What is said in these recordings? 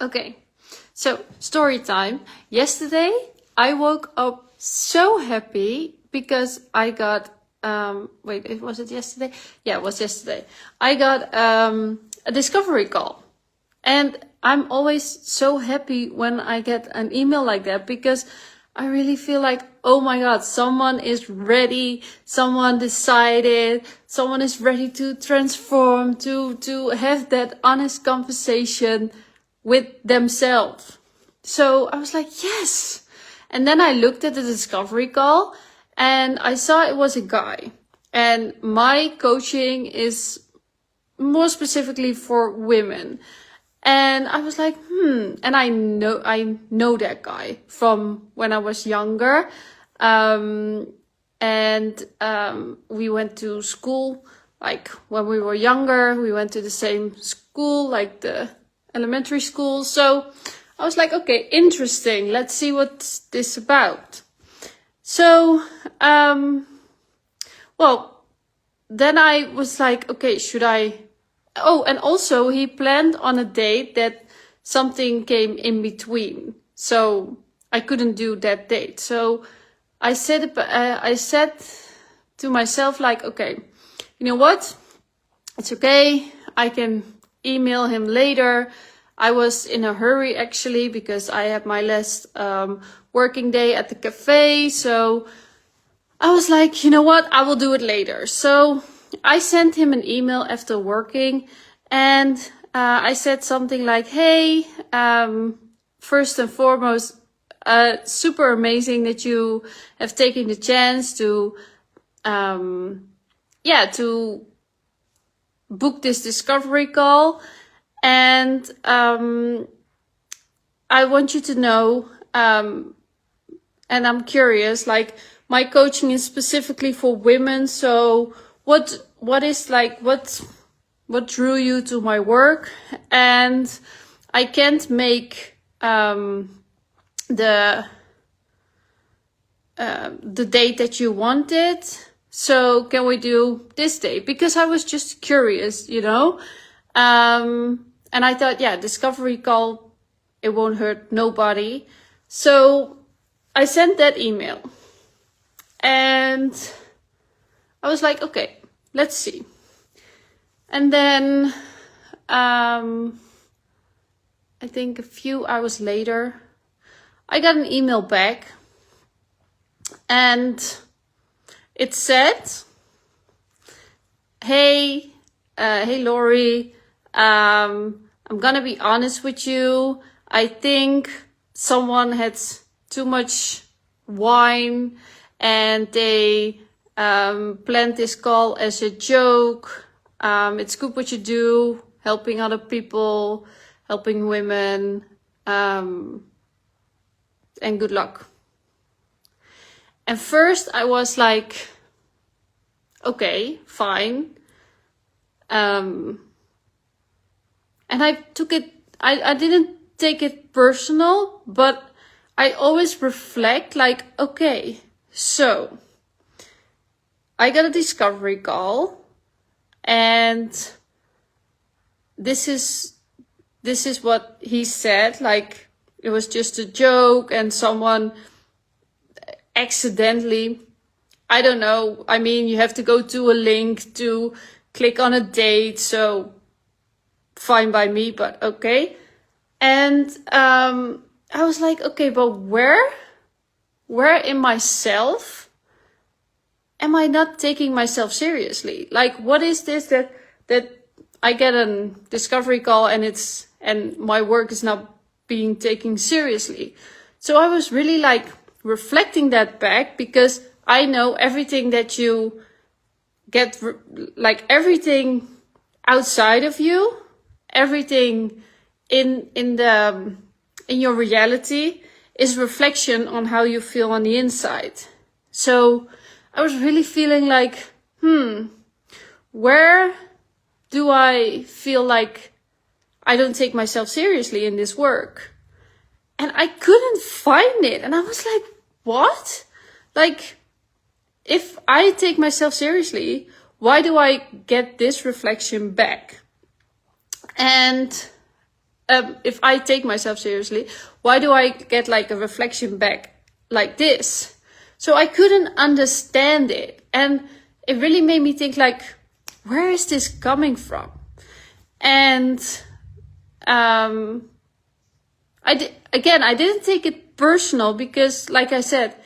Okay, so story time. Yesterday, I woke up so happy because I got, was it yesterday? Yeah, it was yesterday. I got a discovery call. And I'm always so happy when I get an email like that because I really feel like, oh my God, someone is ready, someone decided, someone is ready to transform, to have that honest conversation with themselves. So I was like, yes. And then I looked at the discovery call and I saw it was a guy. And my coaching is more specifically for women. And I was like, and I know that guy from when I was younger. We went to school, like when we were younger, we went to the same school, like the elementary school. So I was like, okay, interesting. Let's see what's this about. So, then I was like, okay, should I? Oh, and also he planned on a date that something came in between. So I couldn't do that date. So I said to myself, like, okay, you know what? It's okay. I can email him later. I was in a hurry actually because I had my last working day at the cafe. So I was like, you know what? I will do it later. So I sent him an email after working and I said something like, hey, first and foremost, super amazing that you have taken the chance to book this discovery call. And I want you to know, and I'm curious, like my coaching is specifically for women. So what drew you to my work? And I can't make the date that you wanted. So can we do this date? Because I was just curious, you know. And I thought, yeah, discovery call, it won't hurt nobody. So I sent that email. And I was like, okay, let's see. And then I think a few hours later, I got an email back. And it said, hey Laurie, I'm gonna be honest with you. I think someone had too much wine and they planned this call as a joke. It's good what you do, helping other people, helping women, and good luck. And first I was like, okay, fine. And I took it, I didn't take it personal, but I always reflect like, okay, so I got a discovery call and this is what he said, like it was just a joke and someone accidentally, I don't know, I mean, you have to go to a link to click on a date, so fine by me, but okay. And I was like, okay, but where in myself am I not taking myself seriously? Like, what is this that I get a discovery call and my work is not being taken seriously? So I was really like reflecting that back because I know everything that you get, like everything outside of you, everything in your reality is reflection on how you feel on the inside. So I was really feeling like, where do I feel like I don't take myself seriously in this work? And I couldn't find it. And I was like, what? Like, if I take myself seriously, why do I get this reflection back? And if I take myself seriously, why do I get like a reflection back like this? So I couldn't understand it. And it really made me think like, where is this coming from? And I didn't take it personal because, like I said,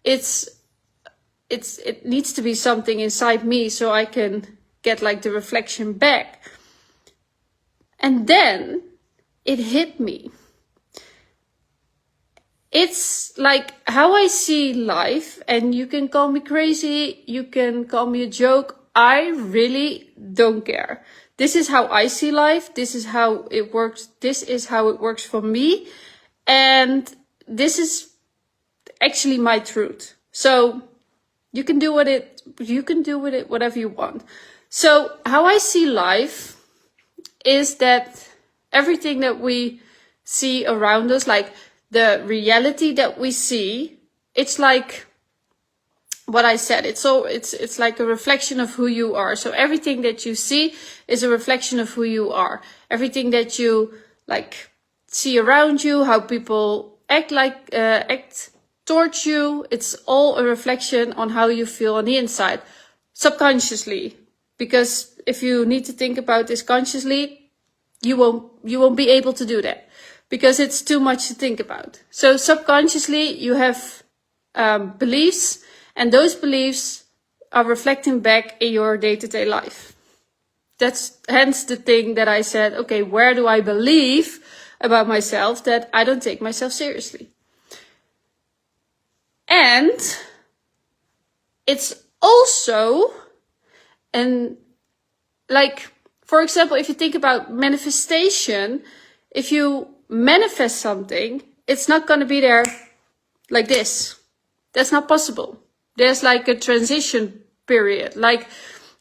it needs to be something inside me so I can get like the reflection back. And then it hit me. It's like how I see life, and you can call me crazy, you can call me a joke. I really don't care. This is how I see life. This is how it works. This is how it works for me. And this is actually my truth. So you can do with it whatever you want. So how I see life is that everything that we see around us, like the reality that we see, it's like what I said. It's like a reflection of who you are. So everything that you see is a reflection of who you are. Everything that you like see around you, how people act towards you, it's all a reflection on how you feel on the inside, subconsciously. Because if you need to think about this consciously, you won't be able to do that because it's too much to think about. So subconsciously you have beliefs, and those beliefs are reflecting back in your day-to-day life. That's hence the thing that I said, okay, where do I believe about myself that I don't take myself seriously? And it's also, and like, for example, if you think about manifestation, if you manifest something, it's not going to be there like this. That's not possible. There's like a transition period. Like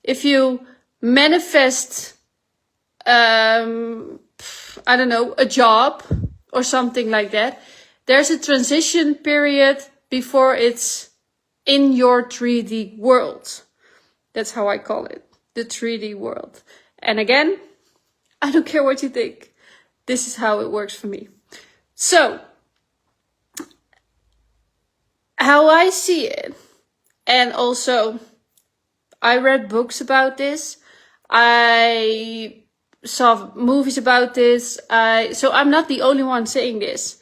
if you manifest, I don't know, a job or something like that, there's a transition period before it's in your 3D world. That's how I call it, the 3D world. And again, I don't care what you think. This is how it works for me. So, how I see it, and also I read books about this, I saw movies about this, so I'm not the only one saying this.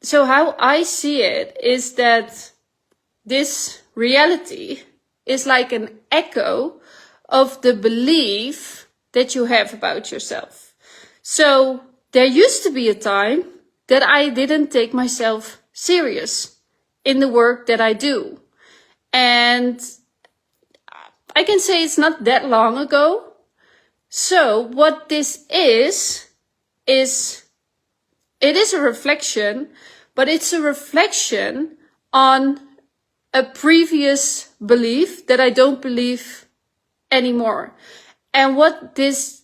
So how I see it is that this reality is like an echo of the belief that you have about yourself. So there used to be a time that I didn't take myself serious in the work that I do. And I can say it's not that long ago. So what this is it is a reflection, but it's a reflection on a previous belief that I don't believe anymore. And what's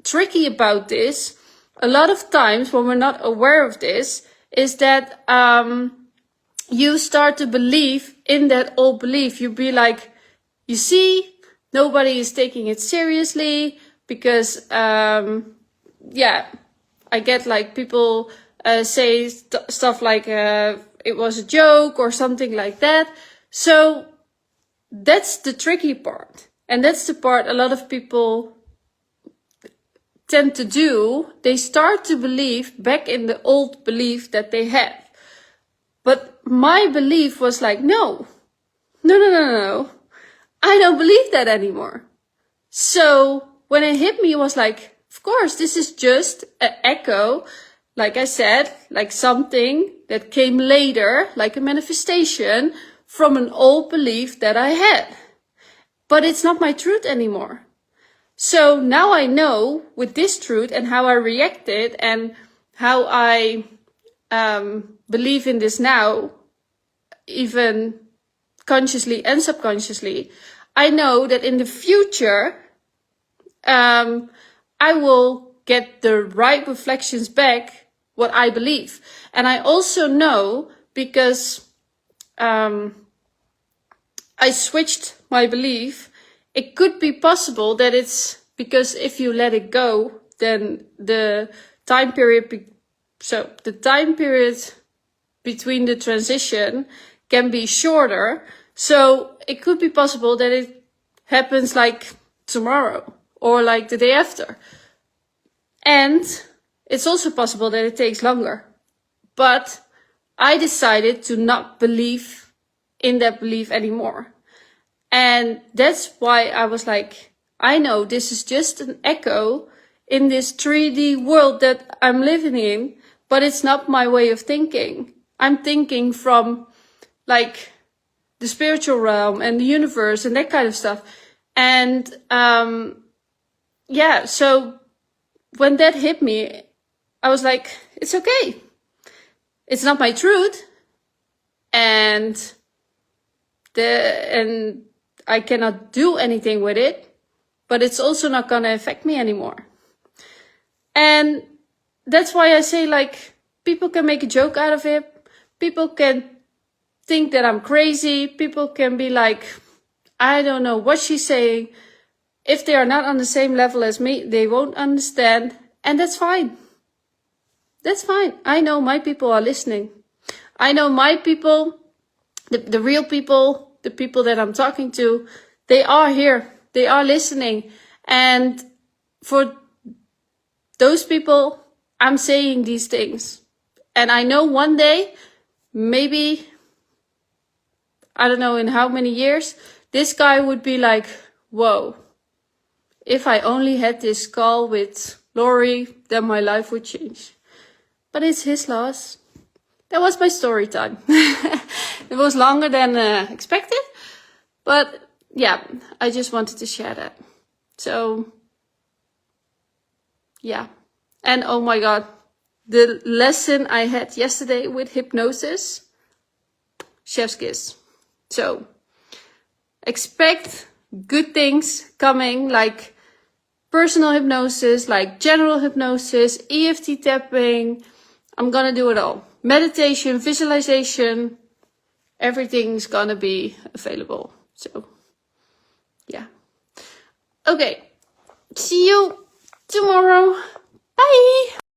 tricky about this, a lot of times when we're not aware of this, is that you start to believe in that old belief. You be like, you see, nobody is taking it seriously because, I get like people say stuff like it was a joke or something like that. So that's the tricky part. And that's the part a lot of people tend to do. They start to believe back in the old belief that they had. But my belief was like, no. I don't believe that anymore. So when it hit me, it was like, of course, this is just an echo, like I said, like something that came later, like a manifestation from an old belief that I had. But it's not my truth anymore. So now I know with this truth and how I reacted and how I believe in this now, even consciously and subconsciously, I know that in the future, I will get the right reflections back, what I believe. And I also know because I switched my belief, it could be possible that it's because if you let it go, then the time period, so the time period between the transition can be shorter. So it could be possible that it happens like tomorrow or like the day after. And it's also possible that it takes longer. But I decided to not believe in that belief anymore. And that's why I was like, I know this is just an echo in this 3D world that I'm living in, but it's not my way of thinking. I'm thinking from like the spiritual realm and the universe and that kind of stuff. And yeah, so when that hit me, I was like, it's okay. It's not my truth. And I cannot do anything with it, but it's also not gonna affect me anymore. And that's why I say, like, people can make a joke out of it. People can think that I'm crazy. People can be like, I don't know what she's saying. If they are not on the same level as me, they won't understand. And that's fine. That's fine. I know my people are listening. I know my people, the real people, the people that I'm talking to, they are here. They are listening. And for those people, I'm saying these things. And I know one day, maybe, I don't know in how many years, this guy would be like, whoa, if I only had this call with Lori, then my life would change. But it's his loss. That was my story time. It was longer than expected. But yeah, I just wanted to share that. So, yeah. And oh my God, the lesson I had yesterday with hypnosis, chef's kiss. So, expect good things coming, like personal hypnosis, like general hypnosis, EFT tapping. I'm gonna do it all. Meditation, visualization, everything's gonna be available. So, yeah. Okay, see you tomorrow. Bye!